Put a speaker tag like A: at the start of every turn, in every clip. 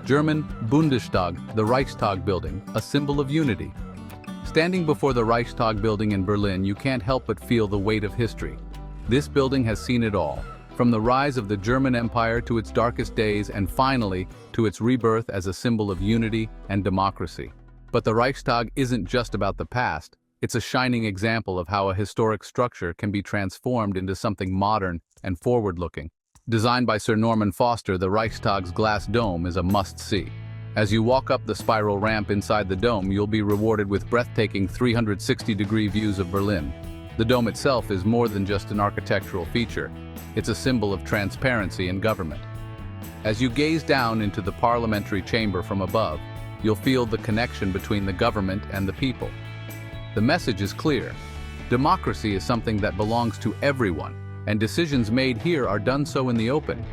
A: German Bundestag, the Reichstag Building, a symbol of unity. Standing before the Reichstag Building in Berlin, you can't help but feel the weight of history. This building has seen it all, from the rise of the German Empire to its darkest days and finally to its rebirth as a symbol of unity and democracy. But the Reichstag isn't just about the past, it's a shining example of how a historic structure can be transformed into something modern and forward-looking. Designed by Sir Norman Foster, the Reichstag's glass dome is a must-see. As you walk up the spiral ramp inside the dome, you'll be rewarded with breathtaking 360-degree views of Berlin. The dome itself is more than just an architectural feature. It's a symbol of transparency in government. As you gaze down into the parliamentary chamber from above, you'll feel the connection between the government and the people. The message is clear. Democracy is something that belongs to everyone, and decisions made here are done so in the open.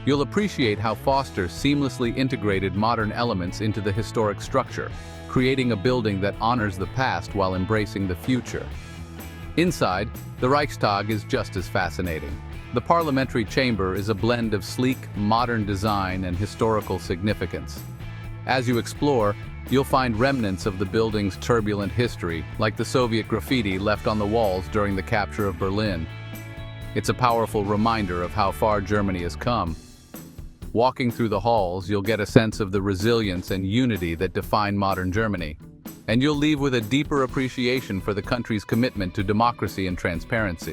A: You'll appreciate how Foster seamlessly integrated modern elements into the historic structure, creating a building that honors the past while embracing the future. Inside, the Reichstag is just as fascinating. The parliamentary chamber is a blend of sleek, modern design and historical significance. As you explore, you'll find remnants of the building's turbulent history, like the Soviet graffiti left on the walls during the capture of Berlin. It's a powerful reminder of how far Germany has come. Walking through the halls, you'll get a sense of the resilience and unity that define modern Germany. And you'll leave with a deeper appreciation for the country's commitment to democracy and transparency.